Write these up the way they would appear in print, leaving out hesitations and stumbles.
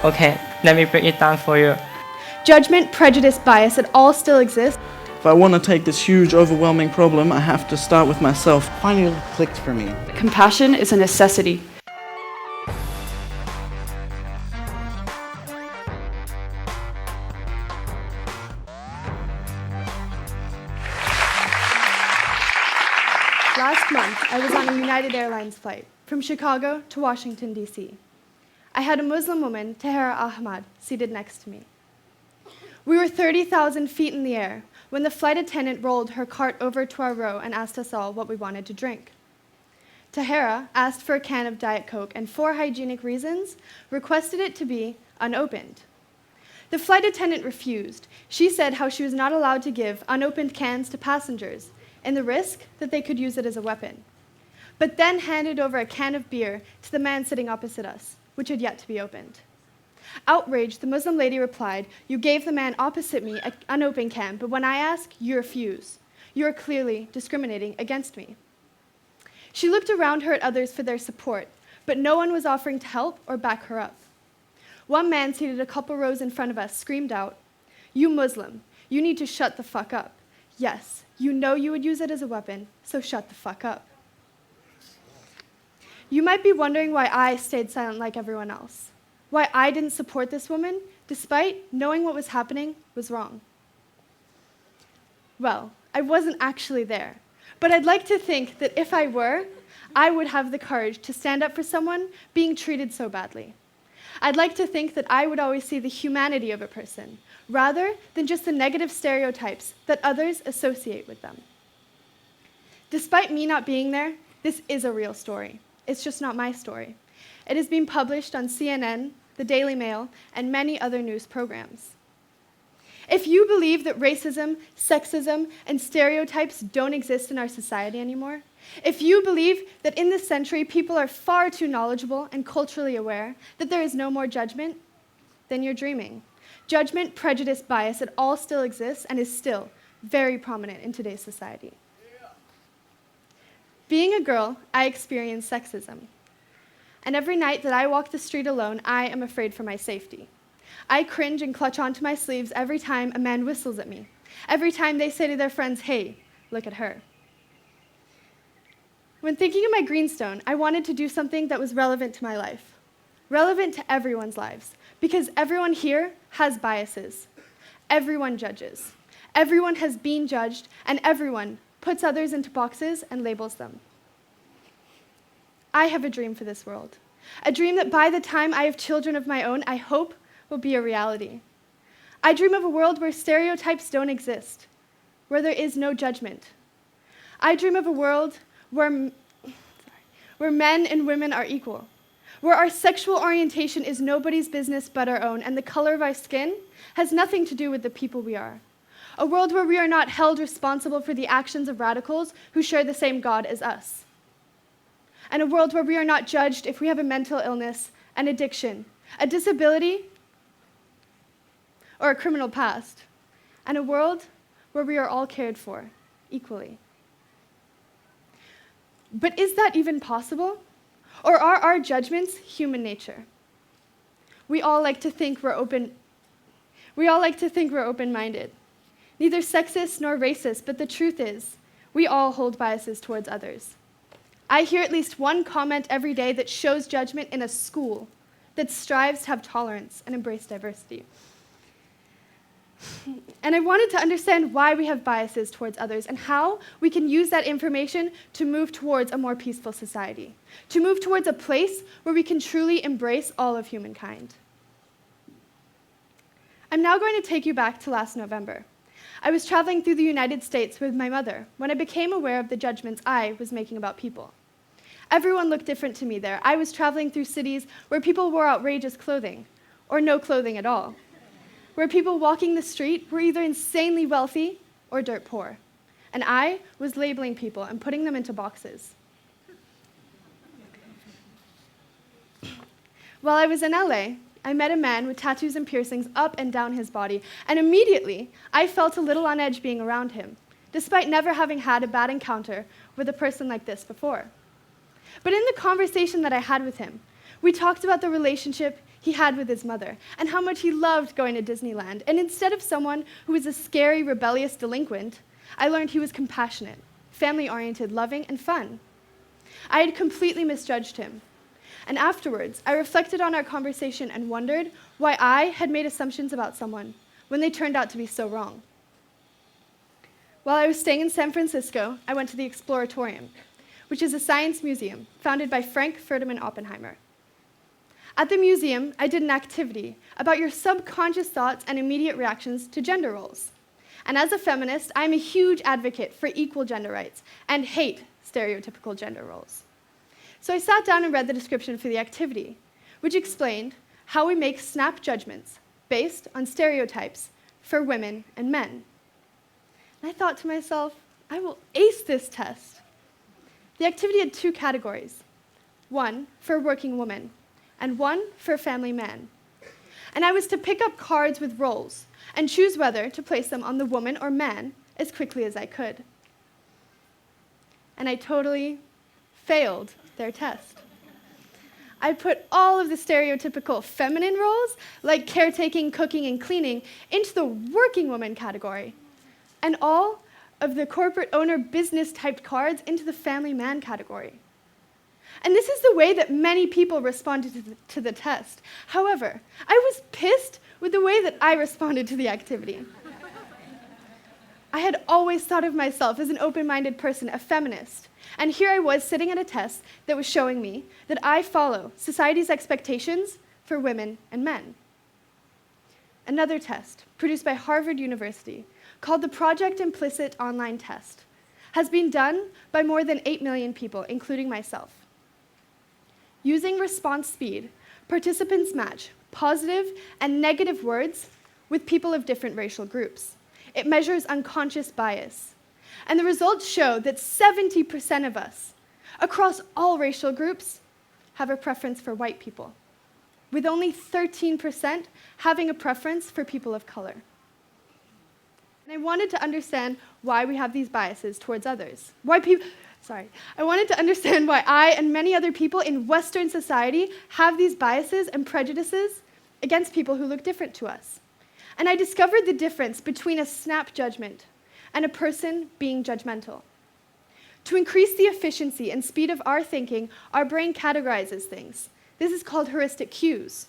Okay, let me break it down for you. Judgment, prejudice, bias, it all still exists. If I want to take this huge, overwhelming problem, I have to start with myself. Finally clicked for me. Compassion is a necessity. Last month, I was on a United Airlines flight from Chicago to Washington, D.C. I had a Muslim woman, Tahira Ahmad, seated next to me. We were 30,000 feet in the air when the flight attendant rolled her cart over to our row and asked us all what we wanted to drink. Tahira asked for a can of Diet Coke and, for hygienic reasons, requested it to be unopened. The flight attendant refused. She said how she was not allowed to give unopened cans to passengers and the risk that they could use it as a weapon, but then handed over a can of beer to the man sitting opposite us, which had yet to be opened. Outraged, the Muslim lady replied, "You gave the man opposite me an unopened can, but when I ask, you refuse. You are clearly discriminating against me." She looked around her at others for their support, but no one was offering to help or back her up. One man seated a couple rows in front of us screamed out, "You Muslim, you need to shut the fuck up. Yes, you know you would use it as a weapon, so shut the fuck up." You might be wondering why I stayed silent like everyone else, why I didn't support this woman, despite knowing what was happening was wrong. Well, I wasn't actually there, but I'd like to think that if I were, I would have the courage to stand up for someone being treated so badly. I'd like to think that I would always see the humanity of a person, rather than just the negative stereotypes that others associate with them. Despite me not being there, this is a real story. It's just not my story. It has been published on CNN, the Daily Mail, and many other news programs. If you believe that racism, sexism, and stereotypes don't exist in our society anymore, if you believe that in this century people are far too knowledgeable and culturally aware that there is no more judgment, then you're dreaming. Judgment, prejudice, bias, it all still exists and is still very prominent in today's society. Being a girl, I experience sexism. And every night that I walk the street alone, I am afraid for my safety. I cringe and clutch onto my sleeves every time a man whistles at me, every time they say to their friends, "Hey, look at her." When thinking of my Greenstone, I wanted to do something that was relevant to my life, relevant to everyone's lives, because everyone here has biases. Everyone judges. Everyone has been judged, and everyone puts others into boxes and labels them. I have a dream for this world, a dream that by the time I have children of my own, I hope will be a reality. I dream of a world where stereotypes don't exist, where there is no judgment. I dream of a world where men and women are equal, where our sexual orientation is nobody's business but our own, and the color of our skin has nothing to do with the people we are. A world where we are not held responsible for the actions of radicals who share the same God as us. And a world where we are not judged if we have a mental illness, an addiction, a disability, or a criminal past. And a world where we are all cared for equally. But is that even possible? Or are our judgments human nature? We all like to think we're open-minded. Neither sexist nor racist, but the truth is, we all hold biases towards others. I hear at least one comment every day that shows judgment in a school that strives to have tolerance and embrace diversity. And I wanted to understand why we have biases towards others and how we can use that information to move towards a more peaceful society, to move towards a place where we can truly embrace all of humankind. I'm now going to take you back to last November. I was traveling through the United States with my mother when I became aware of the judgments I was making about people. Everyone looked different to me there. I was traveling through cities where people wore outrageous clothing, or no clothing at all, where people walking the street were either insanely wealthy or dirt poor. And I was labeling people and putting them into boxes. While I was in LA, I met a man with tattoos and piercings up and down his body, and immediately I felt a little on edge being around him, despite never having had a bad encounter with a person like this before. But in the conversation that I had with him, we talked about the relationship he had with his mother, and how much he loved going to Disneyland. And instead of someone who was a scary, rebellious delinquent, I learned he was compassionate, family-oriented, loving, and fun. I had completely misjudged him. And afterwards, I reflected on our conversation and wondered why I had made assumptions about someone when they turned out to be so wrong. While I was staying in San Francisco, I went to the Exploratorium, which is a science museum founded by Frank Ferdinand Oppenheimer. At the museum, I did an activity about your subconscious thoughts and immediate reactions to gender roles. And as a feminist, I'm a huge advocate for equal gender rights and hate stereotypical gender roles. So I sat down and read the description for the activity, which explained how we make snap judgments based on stereotypes for women and men. And I thought to myself, I will ace this test. The activity had 2 categories, one for a working woman and one for a family man. And I was to pick up cards with roles and choose whether to place them on the woman or man as quickly as I could. And I totally failed their test. I put all of the stereotypical feminine roles, like caretaking, cooking, and cleaning, into the working woman category, and all of the corporate owner business-typed cards into the family man category. And this is the way that many people responded to the test. However, I was pissed with the way that I responded to the activity. I had always thought of myself as an open-minded person, a feminist. And here I was sitting at a test that was showing me that I follow society's expectations for women and men. Another test, produced by Harvard University, called the Project Implicit Online Test, has been done by more than 8 million people, including myself. Using response speed, participants match positive and negative words with people of different racial groups. It measures unconscious bias. And the results show that 70% of us, across all racial groups, have a preference for white people, with only 13% having a preference for people of color. And I wanted to understand why we have these biases towards others. I wanted to understand why I and many other people in Western society have these biases and prejudices against people who look different to us. And I discovered the difference between a snap judgment and a person being judgmental. To increase the efficiency and speed of our thinking, our brain categorizes things. This is called heuristic cues.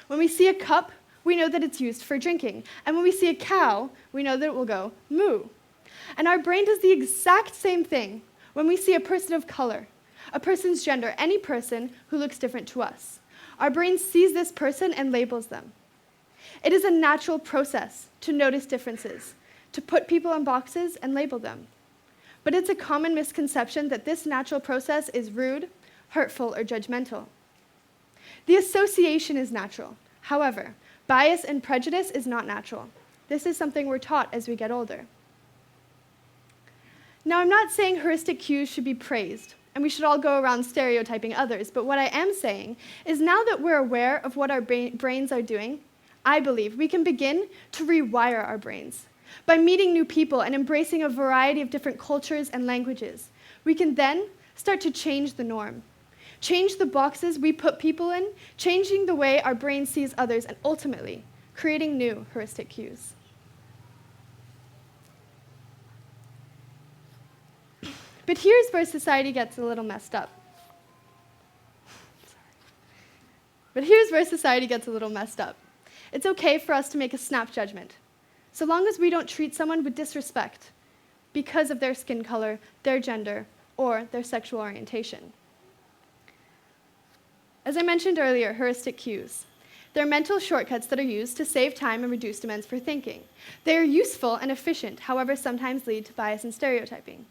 When we see a cup, we know that it's used for drinking. And when we see a cow, we know that it will go moo. And our brain does the exact same thing when we see a person of color, a person's gender, any person who looks different to us. Our brain sees this person and labels them. It is a natural process to notice differences, to put people in boxes and label them. But it's a common misconception that this natural process is rude, hurtful, or judgmental. The association is natural. However, bias and prejudice is not natural. This is something we're taught as we get older. Now, I'm not saying heuristic cues should be praised, and we should all go around stereotyping others, but what I am saying is now that we're aware of what our brains are doing, I believe we can begin to rewire our brains. By meeting new people and embracing a variety of different cultures and languages, we can then start to change the norm. Change the boxes we put people in, changing the way our brain sees others, and ultimately, creating new heuristic cues. But here's where society gets a little messed up. It's okay for us to make a snap judgment, so long as we don't treat someone with disrespect because of their skin color, their gender, or their sexual orientation. As I mentioned earlier, heuristic cues. They're mental shortcuts that are used to save time and reduce demands for thinking. They are useful and efficient, however, sometimes lead to bias and stereotyping.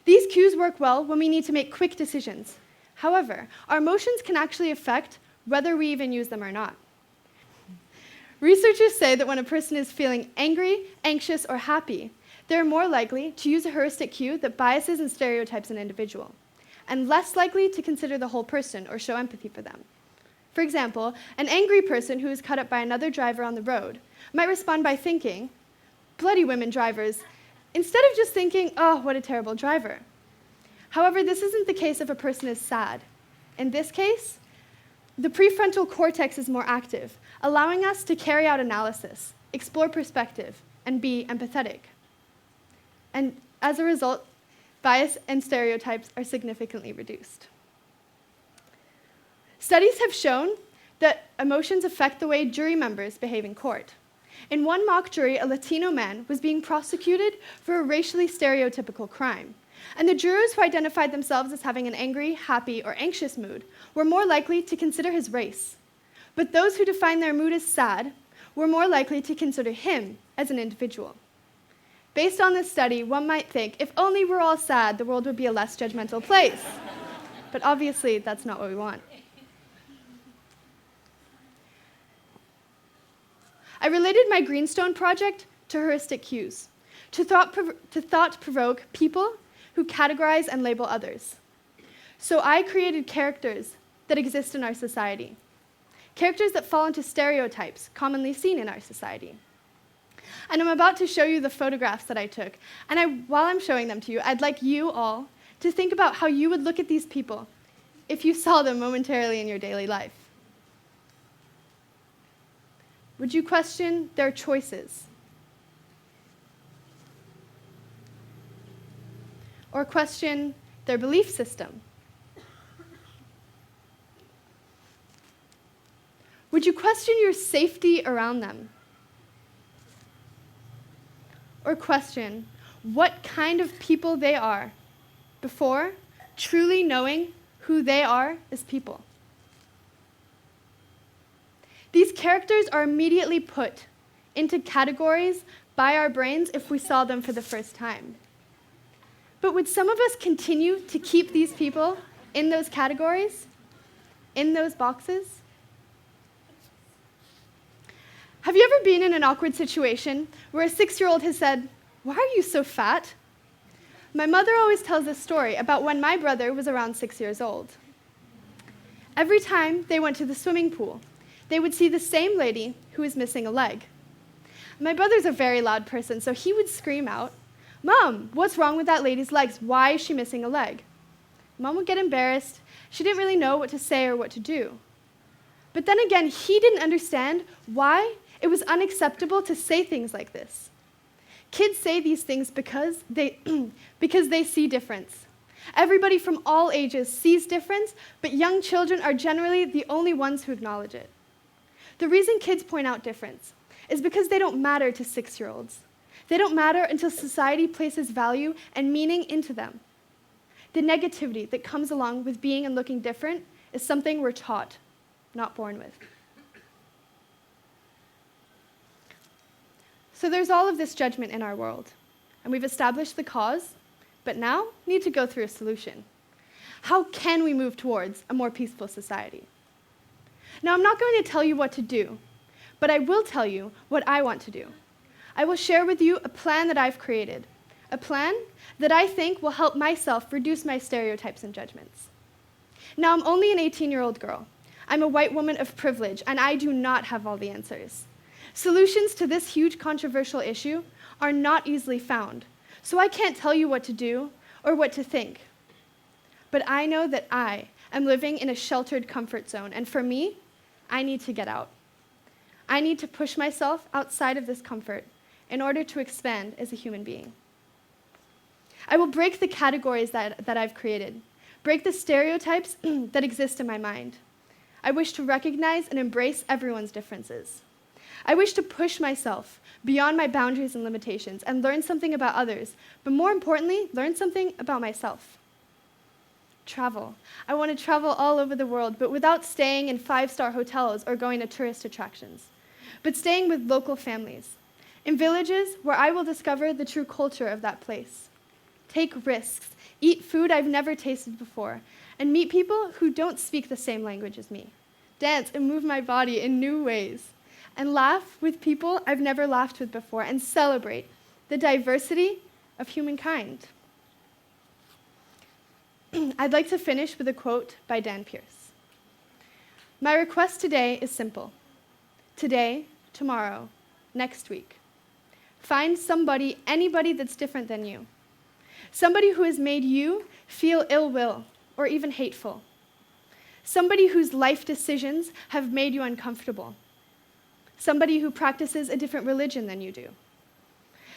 These cues work well when we need to make quick decisions. However, our emotions can actually affect whether we even use them or not. Researchers say that when a person is feeling angry, anxious, or happy, they're more likely to use a heuristic cue that biases and stereotypes an individual, and less likely to consider the whole person or show empathy for them. For example, an angry person who is cut up by another driver on the road might respond by thinking, "Bloody women drivers," instead of just thinking, "Oh, what a terrible driver." However, this isn't the case if a person is sad. In this case, The prefrontal cortex is more active, allowing us to carry out analysis, explore perspective, and be empathetic. And as a result, bias and stereotypes are significantly reduced. Studies have shown that emotions affect the way jury members behave in court. In one mock jury, a Latino man was being prosecuted for a racially stereotypical crime. And the jurors who identified themselves as having an angry, happy, or anxious mood were more likely to consider his race. But those who defined their mood as sad were more likely to consider him as an individual. Based on this study, one might think, if only we're all sad, the world would be a less judgmental place. But obviously, that's not what we want. I related my Greenstone project to heuristic cues, to thought-provoke people who categorize and label others. So I created characters that exist in our society, characters that fall into stereotypes commonly seen in our society. And I'm about to show you the photographs that I took, and while I'm showing them to you, I'd like you all to think about how you would look at these people if you saw them momentarily in your daily life. Would you question their choices? Or question their belief system? Would you question your safety around them? Or question what kind of people they are before truly knowing who they are as people? These characters are immediately put into categories by our brains if we saw them for the first time. But would some of us continue to keep these people in those categories, in those boxes? Have you ever been in an awkward situation where a 6-year-old has said, "Why are you so fat?" My mother always tells this story about when my brother was around 6 years old. Every time they went to the swimming pool, they would see the same lady who was missing a leg. My brother's a very loud person, so he would scream out, "Mom, what's wrong with that lady's legs? Why is she missing a leg?" Mom would get embarrassed. She didn't really know what to say or what to do. But then again, he didn't understand why it was unacceptable to say things like this. Kids say these things because they see difference. Everybody from all ages sees difference, but young children are generally the only ones who acknowledge it. The reason kids point out difference is because they don't matter to 6-year-olds. They don't matter until society places value and meaning into them. The negativity that comes along with being and looking different is something we're taught, not born with. So there's all of this judgment in our world, and we've established the cause, but now need to go through a solution. How can we move towards a more peaceful society? Now, I'm not going to tell you what to do, but I will tell you what I want to do. I will share with you a plan that I've created, a plan that I think will help myself reduce my stereotypes and judgments. Now, I'm only an 18-year-old girl. I'm a white woman of privilege, and I do not have all the answers. Solutions to this huge controversial issue are not easily found, so I can't tell you what to do or what to think. But I know that I am living in a sheltered comfort zone, and for me, I need to get out. I need to push myself outside of this comfort in order to expand as a human being. I will break the categories that I've created, break the stereotypes that exist in my mind. I wish to recognize and embrace everyone's differences. I wish to push myself beyond my boundaries and limitations and learn something about others, but more importantly, learn something about myself. Travel. I want to travel all over the world, but without staying in 5-star hotels or going to tourist attractions, but staying with local families, in villages where I will discover the true culture of that place. Take risks, eat food I've never tasted before, and meet people who don't speak the same language as me. Dance and move my body in new ways, and laugh with people I've never laughed with before, and celebrate the diversity of humankind. I'd like to finish with a quote by Dan Pierce. My request today is simple. Today, tomorrow, next week. Find somebody, anybody that's different than you. Somebody who has made you feel ill will or even hateful. Somebody whose life decisions have made you uncomfortable. Somebody who practices a different religion than you do.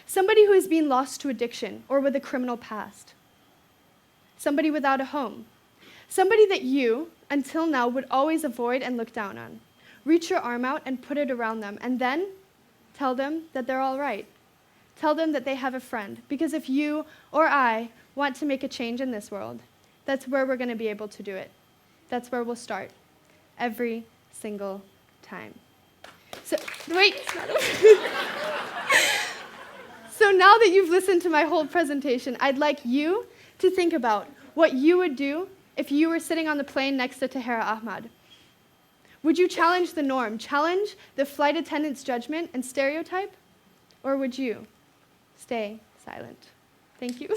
Somebody who has been lost to addiction or with a criminal past. Somebody without a home. Somebody that you, until now, would always avoid and look down on. Reach your arm out and put it around them, and then tell them that they're all right. Tell them that they have a friend, because if you or I want to make a change in this world, that's where we're going to be able to do it. That's where we'll start, every single time. So, wait, it's not over. So now that you've listened to my whole presentation, I'd like you to think about what you would do if you were sitting on the plane next to Tahera Ahmad. Would you challenge the norm, challenge the flight attendant's judgment and stereotype? Or would you stay silent? Thank you.